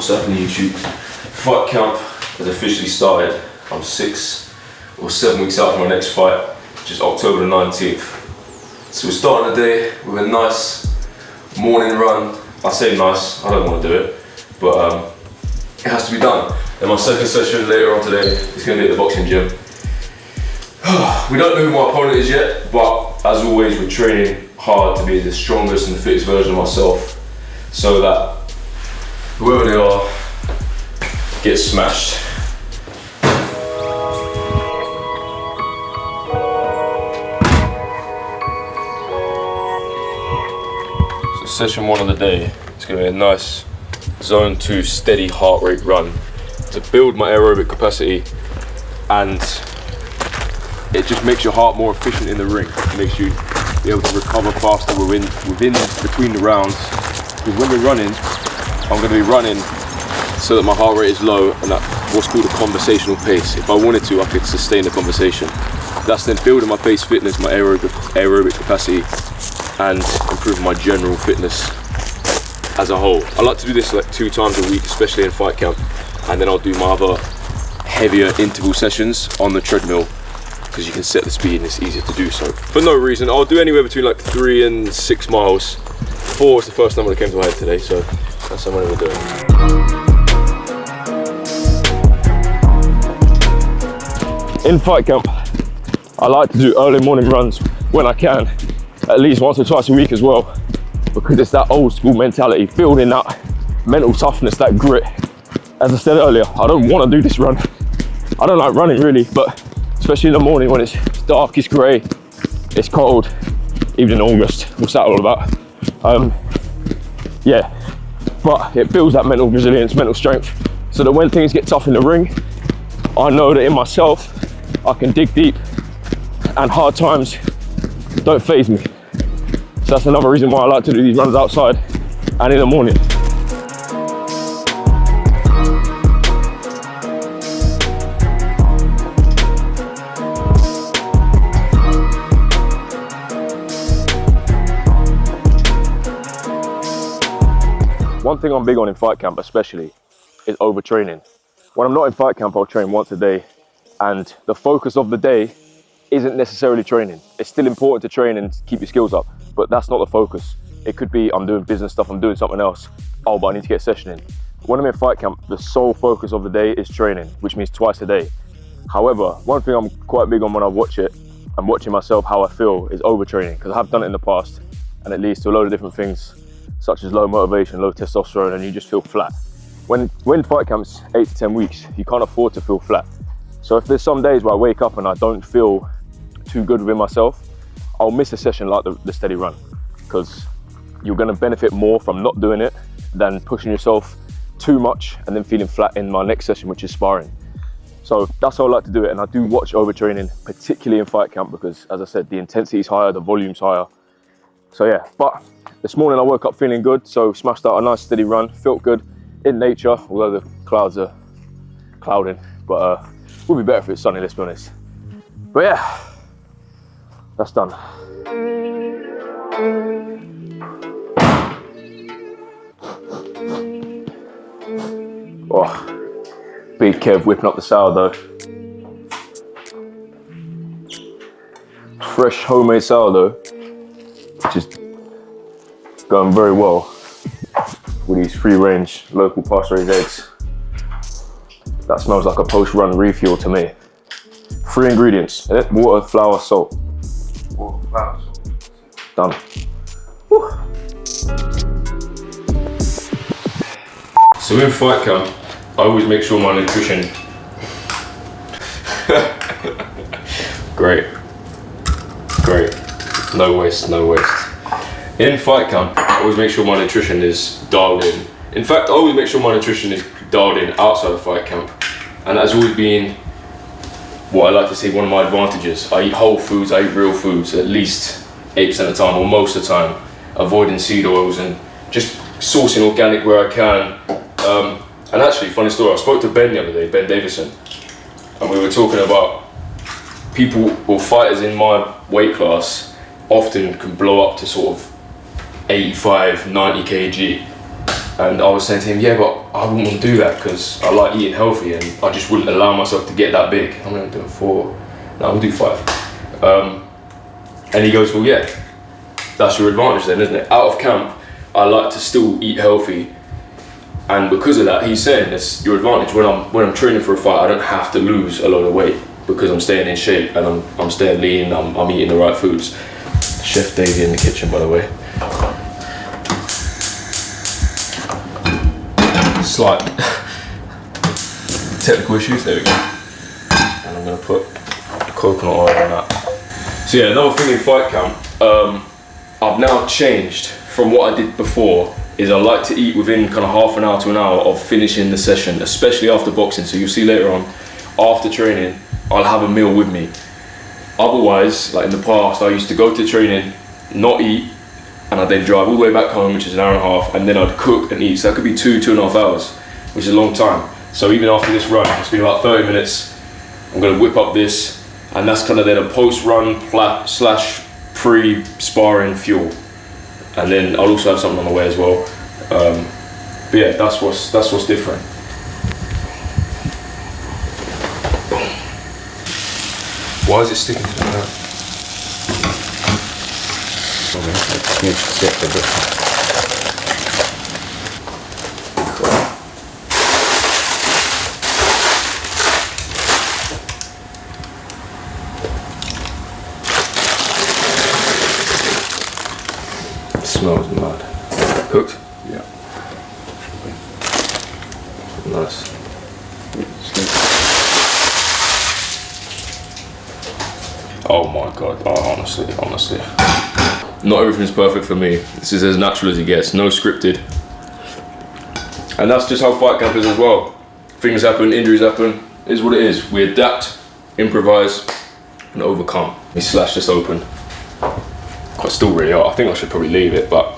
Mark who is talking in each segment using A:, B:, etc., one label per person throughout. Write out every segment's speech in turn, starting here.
A: What's happening, YouTube? Fight camp has officially started. I'm 6 or 7 weeks out from my next fight, which is October the 19th. So we're starting the day with a nice morning run. I say nice, I don't want to do it, but it has to be done. And my second session later on today is going to be at the boxing gym. We don't know who my opponent is yet, but as always, we're training hard to be the strongest and the fittest version of myself, so that whoever they are gets smashed. So session 1 of the day is going to be a nice zone 2 steady heart rate run to build my aerobic capacity, and it just makes your heart more efficient in the ring. It makes you be able to recover faster between the rounds. Because when we're running, I'm going to be running so that my heart rate is low and at what's called a conversational pace. If I wanted to, I could sustain the conversation. That's then building my base fitness, my aerobic capacity, and improving my general fitness as a whole. I like to do this like 2 times a week, especially in fight camp, and then I'll do my other heavier interval sessions on the treadmill, because you can set the speed and it's easier to do so. For no reason, I'll do anywhere between like 3 and 6 miles. 4 was the first number that came to my head today, so that's how many we're doing. In fight camp, I like to do early morning runs when I can, at least once or twice a week as well, because it's that old school mentality, building that mental toughness, that grit. As I said earlier, I don't want to do this run. I don't like running really, but especially in the morning when it's dark, it's grey, it's cold, even in August. What's that all about? Yeah, but it builds that mental resilience, mental strength, so that when things get tough in the ring, I know that in myself, I can dig deep and hard times don't faze me. So that's another reason why I like to do these runs outside and in the morning. One thing I'm big on in fight camp especially is overtraining. When I'm not in fight camp, I'll train once a day, and the focus of the day isn't necessarily training. It's still important to train and keep your skills up, but that's not the focus. It could be I'm doing business stuff, I'm doing something else. Oh, but I need to get a session in. When I'm in fight camp, the sole focus of the day is training, which means twice a day. However, one thing I'm quite big on when I watch it, I'm watching myself how I feel, is overtraining, because I have done it in the past and it leads to a load of different things, such as low motivation, low testosterone, and you just feel flat. When fight camp's 8 to 10 weeks, you can't afford to feel flat. So if there's some days where I wake up and I don't feel too good within myself, I'll miss a session like the steady run, because you're gonna benefit more from not doing it than pushing yourself too much and then feeling flat in my next session, which is sparring. So that's how I like to do it, and I do watch overtraining, particularly in fight camp, because as I said, the intensity is higher, the volume's higher. So yeah, but this morning I woke up feeling good, so smashed out a nice steady run, felt good in nature, although the clouds are clouding, but would be better if it's sunny, let's be honest. But yeah, that's done. Oh, big Kev whipping up the sourdough. Fresh homemade sourdough, which is going very well with these free-range local pasture-raised eggs. That smells like a post-run refuel to me. 3 ingredients: water, flour, salt.
B: Water, flour, salt.
A: Done. Woo. So in fight camp, I always make sure my nutrition. Great. No waste, no waste. In fight camp, I always make sure my nutrition is dialed in. In fact, I always make sure my nutrition is dialed in outside of fight camp. And that's always been what I like to say, one of my advantages. I eat whole foods, I eat real foods at least 8% of the time, or most of the time, avoiding seed oils and just sourcing organic where I can. And actually, funny story, I spoke to Ben the other day, Ben Davison, and we were talking about people or fighters in my weight class often can blow up to sort of 85, 90 kg,
C: And I was saying to him, yeah, but I wouldn't want to do that because I like eating healthy and I just wouldn't allow myself to get that big. I'm going to do 4. No, I'll do 5. And he goes, well, yeah, that's your advantage then, isn't it? Out of camp, I like to still eat healthy. And because of that, he's saying it's your advantage. When I'm training for a fight, I don't have to lose a lot of weight because I'm staying in shape and I'm staying lean, I'm eating the right foods. Chef Davey in the kitchen, by the way. Slight technical issues, there we go. And I'm gonna put coconut oil on that. So yeah, another thing in fight camp, I've now changed from what I did before, is I like to eat within kind of half an hour to an hour of finishing the session, especially after boxing. So you'll see later on, after training, I'll have a meal with me. Otherwise, like in the past, I used to go to training, not eat, and I'd then drive all the way back home, which is an hour and a half, and then I'd cook and eat. So that could be 2.5 hours, which is a long time. So even after this run, it's been about 30 minutes, I'm gonna whip up this, and that's kind of then a post-run / pre-sparring fuel. And then I'll also have something on the way as well. But yeah, that's what's different. Why is it sticking to the pan? Okay, let's move to set a bit. Smells mad. Cooked?
B: Yeah.
C: Nice. Oh my god, oh, honestly. Not everything's perfect for me. This is as natural as it gets, no scripted. And that's just how fight camp is as well. Things happen, injuries happen, it is what it is. We adapt, improvise, and overcome. We slash this open. Quite still really hot. I think I should probably leave it, but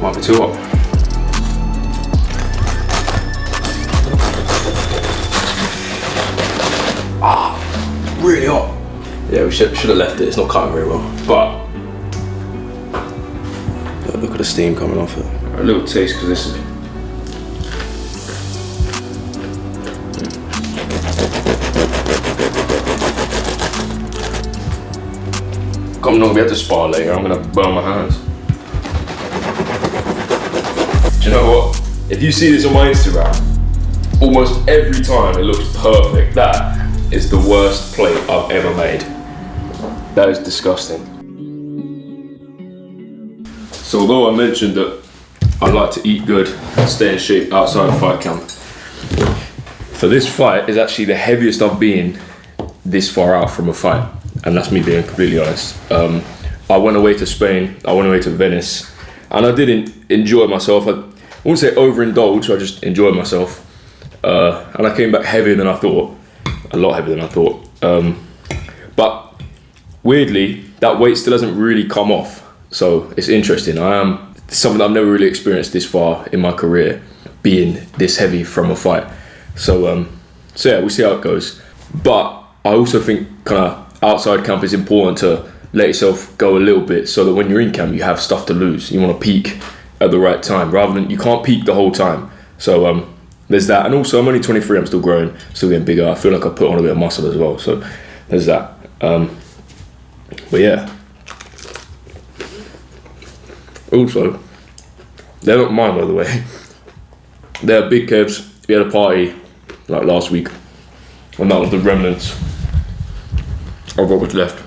C: might be too hot. Really hot. Yeah, we should have left it. It's not cutting very well, but look at the steam coming off it. A little taste, because this is. I'm not gonna be able to spar later. I'm gonna burn my hands. Do you know what? If you see this on my Instagram, almost every time it looks perfect. That is the worst plate I've ever made. That is disgusting. So although I mentioned that I like to eat good and stay in shape outside of fight camp, for this fight is actually the heaviest I've been this far out from a fight, and that's me being completely honest. I went away to Spain, I went away to Venice, and I did enjoy myself. I wouldn't say overindulge, I just enjoyed myself. And I came back heavier than I thought, a lot heavier than I thought. But weirdly, that weight still hasn't really come off. So it's interesting. It's something I've never really experienced this far in my career, being this heavy from a fight. So yeah, we'll see how it goes. But I also think kind of outside camp is important to let yourself go a little bit, so that when you're in camp, you have stuff to lose. You want to peak at the right time, rather than, you can't peak the whole time. So there's that. And also, I'm only 23, I'm still growing, still getting bigger. I feel like I put on a bit of muscle as well. So there's that. But yeah. Also, they're not mine, by the way. They're big Kevs. We had a party like last week, and that was the remnants of what was left.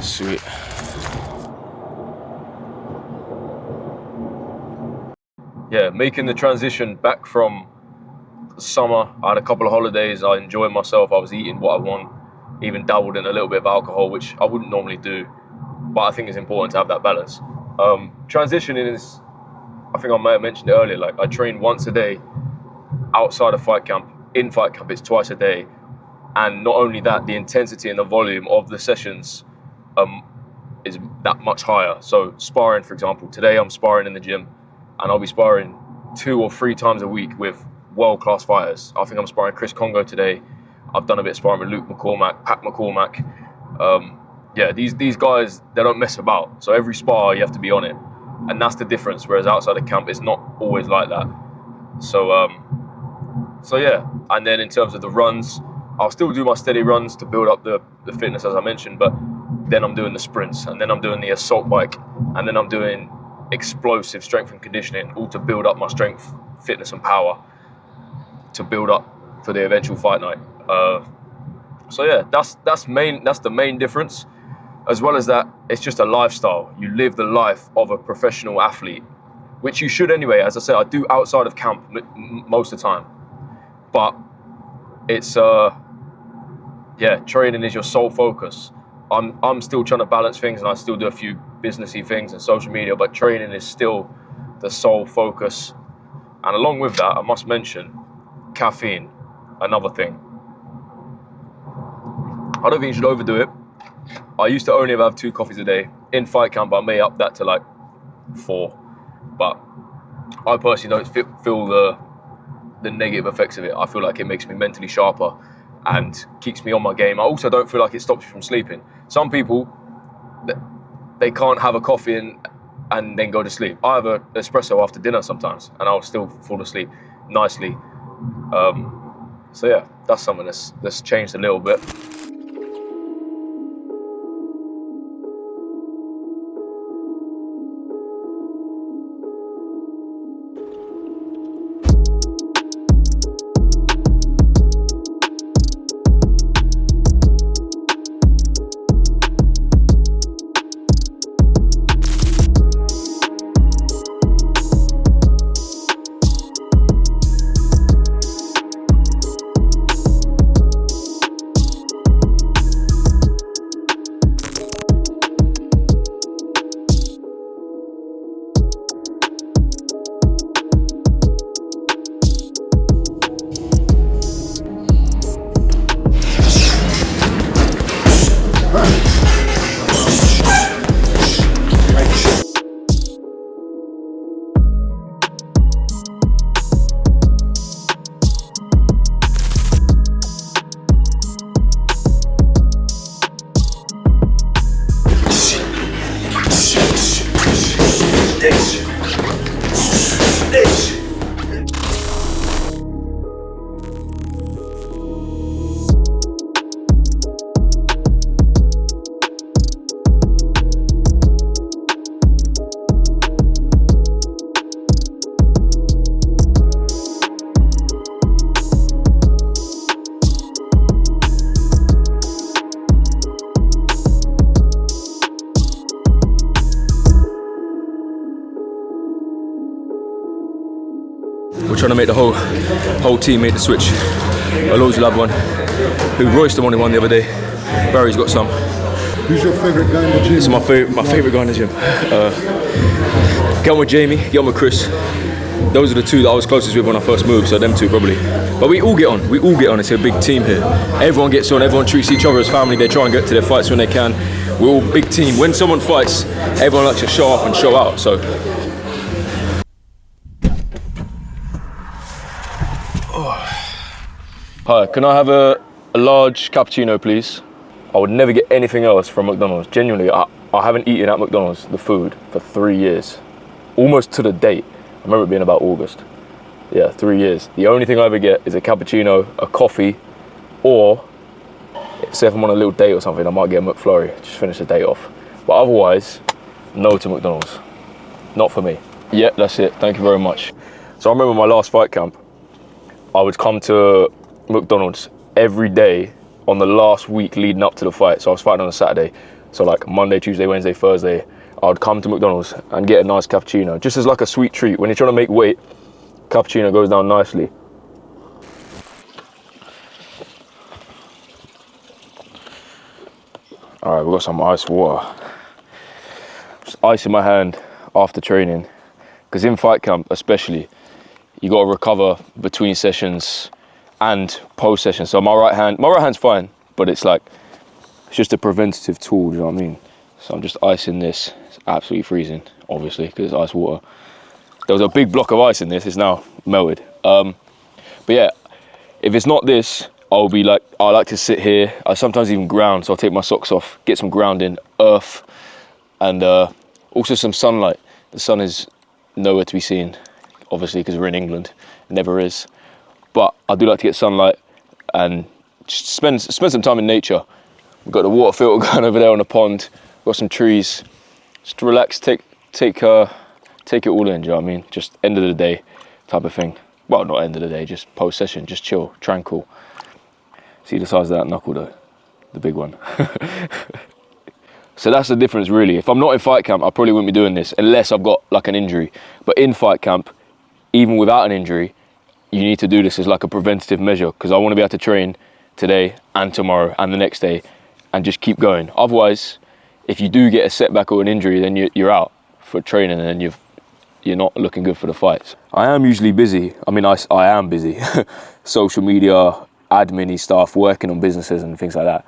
C: Sweet. Yeah, making the transition back from summer. I had a couple of holidays, I enjoyed myself, I was eating what I want, even dabbled in a little bit of alcohol, which I wouldn't normally do, but I think it's important to have that balance. Transitioning is
A: I think I may have mentioned it earlier, like I train once a day outside of fight camp. In fight camp, it's twice a day. And not only that, the intensity and the volume of the sessions is that much higher. So sparring, for example, today I'm sparring in the gym, and I'll be sparring 2 or 3 times a week with world-class fighters. I think I'm sparring Chris Congo today. I've done a bit of sparring with Luke McCormack, Pat McCormack. These guys, they don't mess about. So every spar, you have to be on it. And that's the difference. Whereas outside of camp, it's not always like that. So yeah. And then in terms of the runs, I'll still do my steady runs to build up the fitness, as I mentioned, but then I'm doing the sprints, and then I'm doing the assault bike, and then I'm doing explosive strength and conditioning, all to build up my strength, fitness and power to build up for the eventual fight night. So yeah, that's the main difference. As well as that, it's just a lifestyle. You live the life of a professional athlete, which you should anyway. As I said, I do outside of camp most of the time, but it's training is your sole focus. I'm still trying to balance things, and I still do a few businessy things and social media, but training is still the sole focus. And along with that, I must mention caffeine, another thing. I don't think you should overdo it. I used to only ever have 2 coffees a day. In fight camp, I may up that to like 4, but I personally don't feel the negative effects of it. I feel like it makes me mentally sharper and keeps me on my game. I also don't feel like it stops you from sleeping. Some people, they can't have a coffee and then go to sleep. I have an espresso after dinner sometimes, and I'll still fall asleep nicely. So yeah, that's something that's changed a little bit. We're trying to make the whole team make the switch. Alo's will have one. Who Royston wanted one the other day. Barry's got some.
D: Who's your favourite guy in the gym?
A: This is my favourite guy in the gym. Get on with Jamie, get on with Chris. Those are the 2 that I was closest with when I first moved, so them 2 probably. But we all get on, it's a big team here. Everyone gets on, everyone treats each other as family, they try and get to their fights when they can. We're all a big team. When someone fights, everyone likes to show up and show out, so. Hi, can I have a large cappuccino, please? I would never get anything else from McDonald's. Genuinely, I haven't eaten at McDonald's, the food, for 3 years. Almost to the date. I remember it being about August. Yeah, 3 years. The only thing I ever get is a cappuccino, a coffee, or say if I'm on a little date or something, I might get a McFlurry, just finish the date off. But otherwise, no to McDonald's. Not for me. Yeah, that's it. Thank you very much. So I remember my last fight camp, I would come to McDonald's every day on the last week leading up to the fight. So I was fighting on a Saturday. So like Monday, Tuesday, Wednesday, Thursday, I would come to McDonald's and get a nice cappuccino, just as like a sweet treat. When you're trying to make weight, cappuccino goes down nicely. All right, we've got some ice water. Just ice in my hand after training because in fight camp especially, you got to recover between sessions and post session. So my right hand's fine, but it's just a preventative tool, do you know what I mean? So I'm just icing this. It's absolutely freezing, obviously, because it's ice water. There was a big block of ice in this, it's now melted. But yeah, if it's not this, I like to sit here. I sometimes even ground, so I'll take my socks off, get some grounding, earth, and also some sunlight. The sun is nowhere to be seen, obviously, because we're in England. It never is. But I do like to get sunlight and just spend some time in nature. We've got the water filter going over there on the pond. Got some trees. Just relax, take it all in, do you know what I mean? Just end of the day type of thing. Well, not end of the day, just post session, just chill, tranquil. See the size of that knuckle though, the big one. So that's the difference really. If I'm not in fight camp, I probably wouldn't be doing this unless I've got like an injury. But in fight camp, even without an injury, you need to do this as like a preventative measure, because I want to be able to train today and tomorrow and the next day and just keep going. Otherwise, if you do get a setback or an injury, then you're out for training and you're not looking good for the fights. I am usually busy. I mean, I am busy. Social media, admin-y stuff, working on businesses and things like that.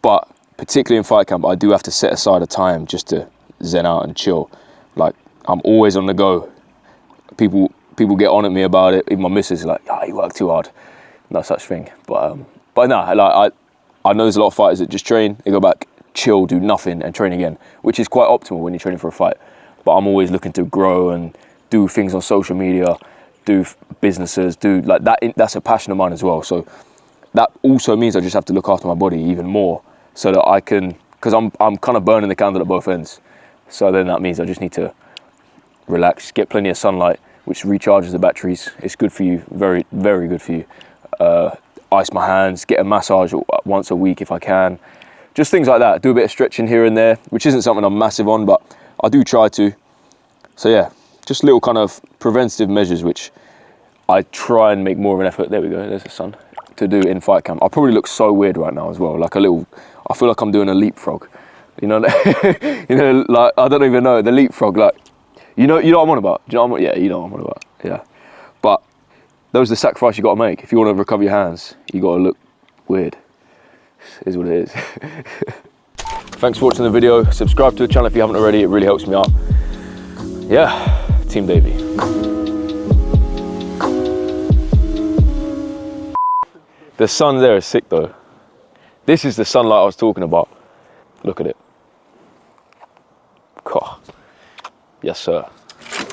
A: But particularly in fight camp, I do have to set aside a time just to zen out and chill. Like, I'm always on the go. People get on at me about it. Even my missus is like, you work too hard. No such thing. But no, like I know there's a lot of fighters that just train, they go back, chill, do nothing and train again, which is quite optimal when you're training for a fight. But I'm always looking to grow and do things on social media, do businesses, do like that. That's a passion of mine as well. So that also means I just have to look after my body even more so that I can, because I'm kind of burning the candle at both ends. So then that means I just need to relax, get plenty of sunlight, which recharges the batteries. It's good for you, very, very good for you. Ice my hands, get a massage once a week if I can. Just things like that. Do a bit of stretching here and there, which isn't something I'm massive on, but I do try to. So yeah, just little kind of preventative measures, which I try and make more of an effort. There we go, there's the sun. To do in fight camp. I probably look so weird right now as well. Like I feel like I'm doing a leapfrog. You know, like, I don't even know, the leapfrog, like, you know what I'm on about? Do you know what I'm on? Yeah, you know what I'm on about, yeah. But those are the sacrifice you gotta make. If you wanna recover your hands, you gotta look weird. It is what it is. Thanks for watching the video. Subscribe to the channel if you haven't already, it really helps me out. Yeah, Team Davey. The sun there is sick though. This is the sunlight I was talking about. Look at it. God. Yes, sir.